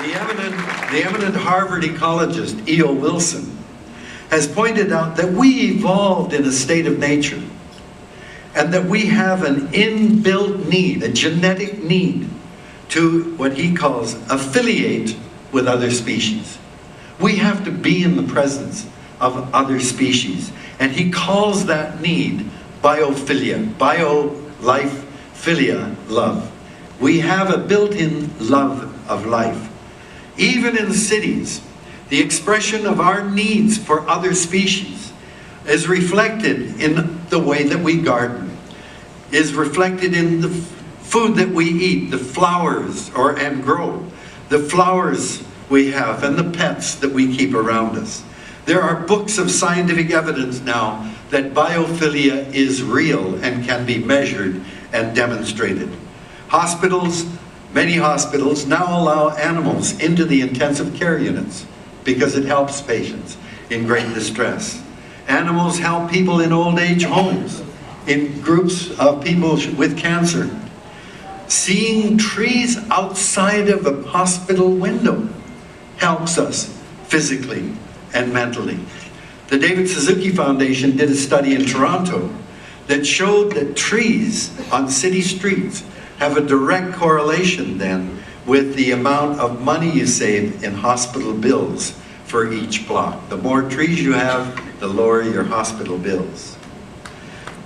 The eminent Harvard ecologist E.O. Wilson has pointed out that we evolved in a state of nature, and that we have an inbuilt need, a genetic need, to what he calls affiliate with other species. We have to be in the presence of other species, and he calls that need biophilia. Bio, life, philia, love. We have a built-in love of life. Even in cities, the expression of our needs for other species is reflected in the way that we garden, is reflected in the food that we eat, the flowers and grow, the flowers we have, and the pets that we keep around us. There are books of scientific evidence now that biophilia is real and can be measured and demonstrated. Hospitals, many hospitals now allow animals into the intensive care units because it helps patients in great distress. Animals help people in old age homes, in groups of people with cancer. Seeing trees outside of a hospital window helps us physically and mentally. The David Suzuki Foundation did a study in Toronto that showed that trees on city streets have a direct correlation then with the amount of money you save in hospital bills for each block. The more trees you have, the lower your hospital bills.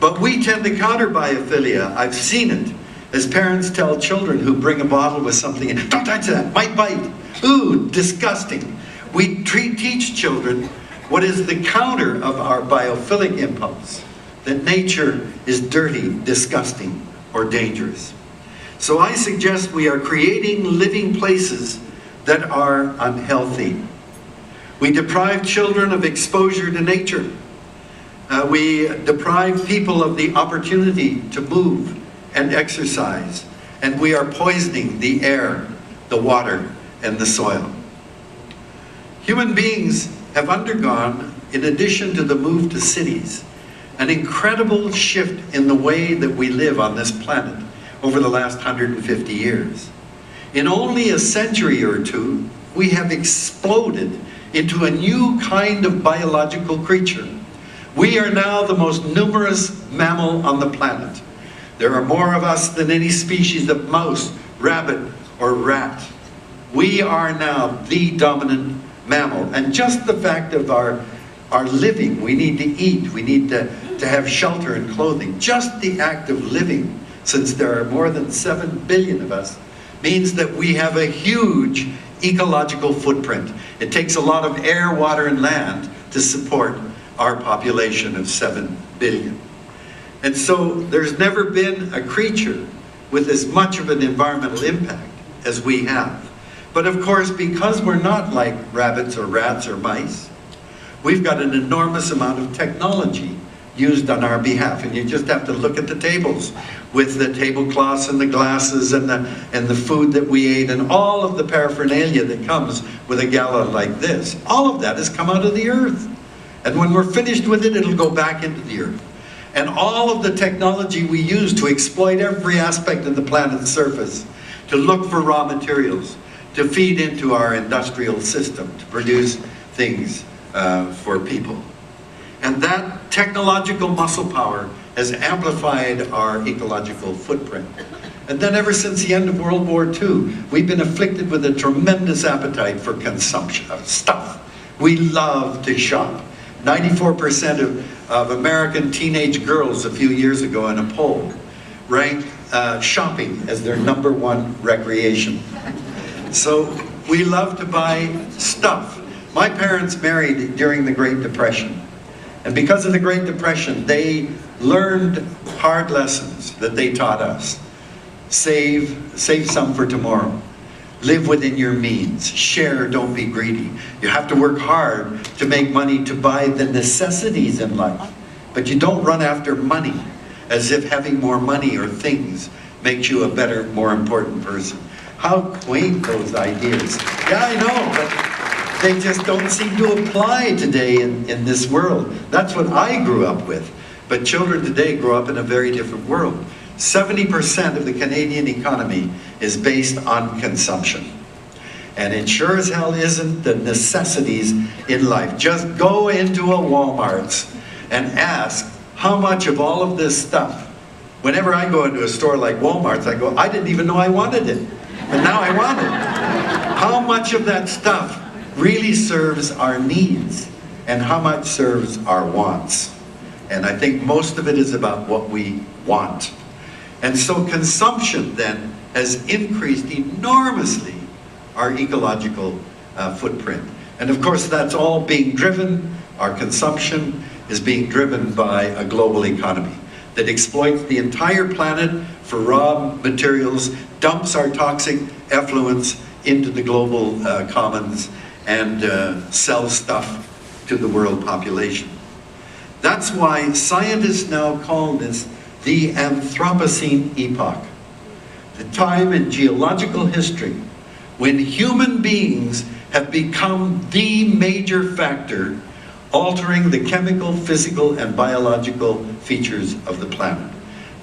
But we tend to counter biophilia. I've seen it as parents tell children who bring a bottle with something in, don't touch that, might bite. Ooh, disgusting. We teach children what is the counter of our biophilic impulse, that nature is dirty, disgusting, or dangerous. So I suggest we are creating living places that are unhealthy. We deprive children of exposure to nature. We deprive people of the opportunity to move and exercise. And we are poisoning the air, the water, and the soil. Human beings have undergone, in addition to the move to cities, an incredible shift in the way that we live on this planet over the last 150 years. In only a century or two, we have exploded into a new kind of biological creature. We are now the most numerous mammal on the planet. There are more of us than any species of mouse, rabbit, or rat. We are now the dominant mammal. And just the fact of our living, we need to eat, we need to have shelter and clothing. Just the act of living, since there are more than 7 billion of us, means that we have a huge ecological footprint. It takes a lot of air, water, and land to support our population of 7 billion. And so there's never been a creature with as much of an environmental impact as we have. But of course, because we're not like rabbits or rats or mice, we've got an enormous amount of technology used on our behalf. And you just have to look at the tables with the tablecloths and the glasses and the food that we ate and all of the paraphernalia that comes with a gala like this. All of that has come out of the earth. And when we're finished with it, it'll go back into the earth. And all of the technology we use to exploit every aspect of the planet's surface, to look for raw materials, to feed into our industrial system, to produce things for people. And that technological muscle power has amplified our ecological footprint. And then ever since the end of World War II, we've been afflicted with a tremendous appetite for consumption of stuff. We love to shop. 94% of American teenage girls a few years ago in a poll ranked shopping as their #1 recreation. So we love to buy stuff. My parents married during the Great Depression. And because of the Great Depression, they learned hard lessons that they taught us. Save some for tomorrow. Live within your means. Share, don't be greedy. You have to work hard to make money to buy the necessities in life. But you don't run after money as if having more money or things makes you a better, more important person. How quaint those ideas. Yeah, I know, but they just don't seem to apply today in this world. That's what I grew up with. But children today grow up in a very different world. 70% of the Canadian economy is based on consumption. And it sure as hell isn't the necessities in life. Just go into a Walmart's and ask how much of all of this stuff. Whenever I go into a store like Walmart's, I go, I didn't even know I wanted it, but now I want it. How much of that stuff really serves our needs and how much serves our wants? And I think most of it is about what we want. And so consumption then has increased enormously our ecological footprint. And of course that's all being driven, our consumption is being driven by a global economy that exploits the entire planet for raw materials, dumps our toxic effluents into the global commons, and sells stuff to the world population. That's why scientists now call this the Anthropocene epoch, the time in geological history when human beings have become the major factor altering the chemical, physical, and biological features of the planet.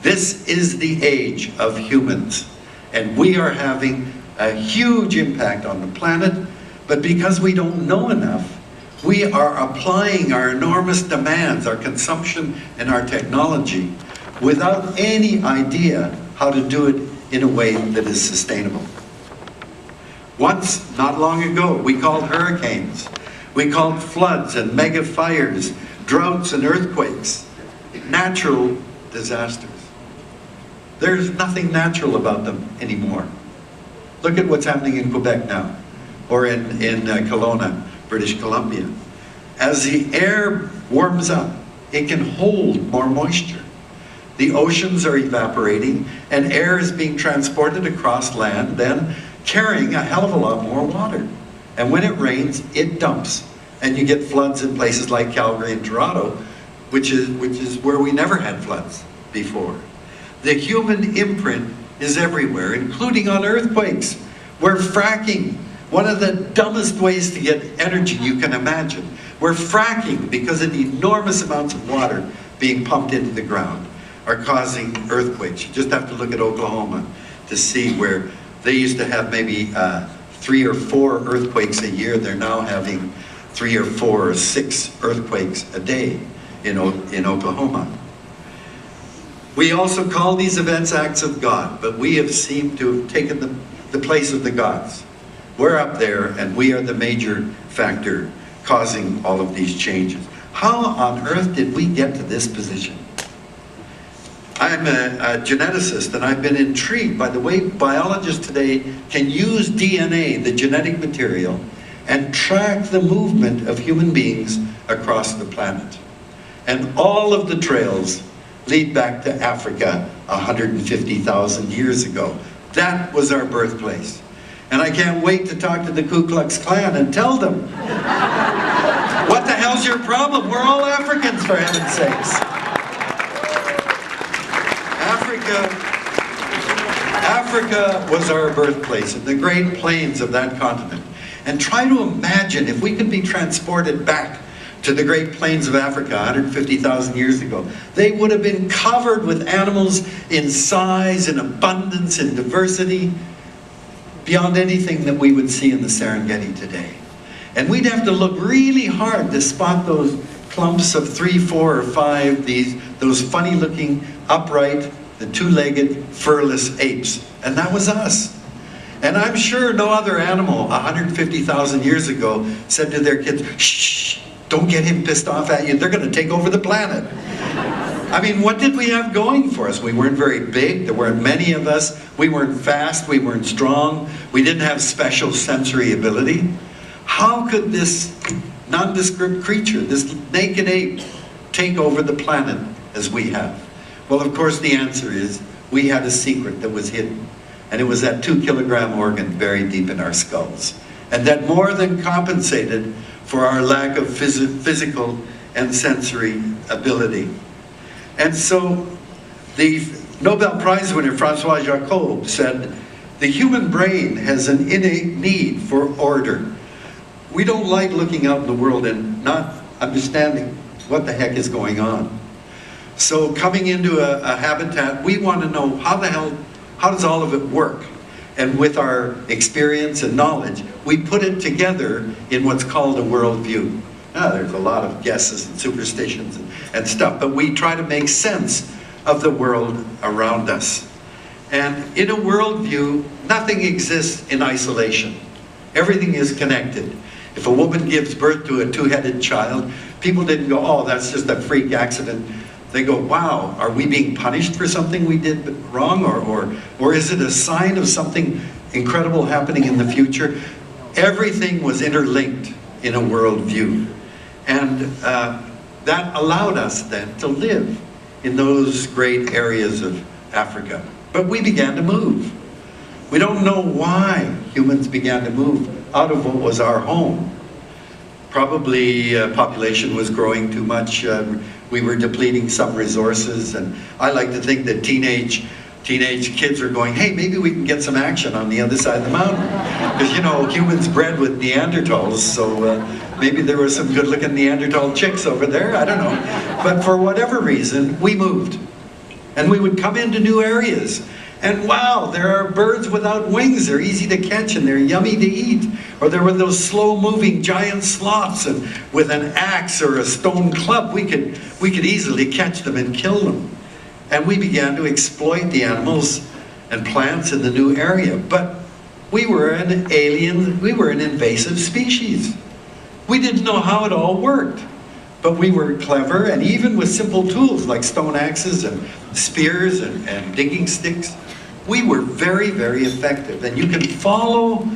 This is the age of humans, and we are having a huge impact on the planet, but because we don't know enough, we are applying our enormous demands, our consumption, and our technology without any idea how to do it in a way that is sustainable. Once, not long ago, we called hurricanes, we called floods and mega fires, droughts and earthquakes, natural disasters. There's nothing natural about them anymore. Look at what's happening in Quebec now, or in Kelowna, British Columbia. As the air warms up, it can hold more moisture. The oceans are evaporating, and air is being transported across land, then carrying a hell of a lot more water. And when it rains, it dumps. And you get floods in places like Calgary and Toronto, which is where we never had floods before. The human imprint is everywhere, including on earthquakes. We're fracking, one of the dumbest ways to get energy you can imagine. We're fracking because of the enormous amounts of water being pumped into the ground are causing earthquakes. You just have to look at Oklahoma to see where they used to have maybe 3 or 4 earthquakes a year. They're now having 3 or 4 or 6 earthquakes a day in Oklahoma. We also call these events acts of God, but we have seemed to have taken the place of the gods. We're up there, and we are the major factor causing all of these changes. How on earth did we get to this position? I'm a geneticist, and I've been intrigued by the way biologists today can use DNA, the genetic material, and track the movement of human beings across the planet. And all of the trails lead back to Africa 150,000 years ago. That was our birthplace. And I can't wait to talk to the Ku Klux Klan and tell them, what the hell's your problem? We're all Africans, for heaven's sakes. Africa was our birthplace, in the Great Plains of that continent. And try to imagine if we could be transported back to the Great Plains of Africa 150,000 years ago. They would have been covered with animals in size, in abundance, in diversity, beyond anything that we would see in the Serengeti today. And we'd have to look really hard to spot those clumps of 3, 4, or 5, those funny-looking, upright, the 2-legged, furless apes. And that was us. And I'm sure no other animal 150,000 years ago said to their kids, shh, don't get him pissed off at you, they're going to take over the planet. I mean, what did we have going for us? We weren't very big, there weren't many of us, we weren't fast, we weren't strong, we didn't have special sensory ability. How could this nondescript creature, this naked ape, take over the planet as we have? Well, of course, the answer is we had a secret that was hidden. And it was that 2-kilogram organ buried deep in our skulls. And that more than compensated for our lack of physical and sensory ability. And so the Nobel Prize winner Francois Jacob said, the human brain has an innate need for order. We don't like looking out in the world and not understanding what the heck is going on. So coming into a habitat, we want to know how does all of it work? And with our experience and knowledge, we put it together in what's called a worldview. Now, there's a lot of guesses and superstitions and stuff, but we try to make sense of the world around us. And in a worldview, nothing exists in isolation. Everything is connected. If a woman gives birth to a two-headed child, people didn't go, oh, that's just a freak accident. They go, wow, are we being punished for something we did wrong? Or is it a sign of something incredible happening in the future? Everything was interlinked in a worldview. And that allowed us then to live in those great areas of Africa. But we began to move. We don't know why humans began to move out of what was our home. Probably population was growing too much. We were depleting some resources, and I like to think that teenage kids are going, hey, maybe we can get some action on the other side of the mountain. Because, you know, humans bred with Neanderthals, so maybe there were some good-looking Neanderthal chicks over there, I don't know. But for whatever reason, we moved. And we would come into new areas. And wow, there are birds without wings. They're easy to catch and they're yummy to eat. Or there were those slow-moving giant sloths, and with an axe or a stone club, we could easily catch them and kill them. And we began to exploit the animals and plants in the new area. But we were an alien, we were an invasive species. We didn't know how it all worked. But we were clever, and even with simple tools like stone axes and spears and digging sticks, we were very, very effective. And you can follow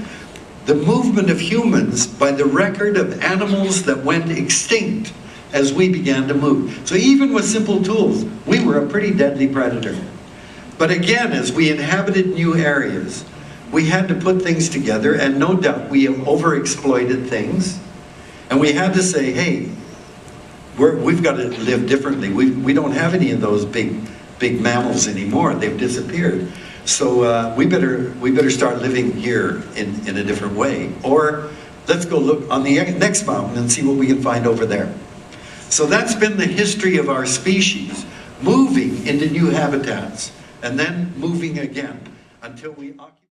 the movement of humans by the record of animals that went extinct as we began to move. So even with simple tools, we were a pretty deadly predator. But again, as we inhabited new areas, we had to put things together, and no doubt we overexploited things. And we had to say, hey, we've got to live differently. We don't have any of those big mammals anymore. They've disappeared. So we better start living here in a different way. Or let's go look on the next mountain and see what we can find over there. So that's been the history of our species, moving into new habitats and then moving again until we occupy.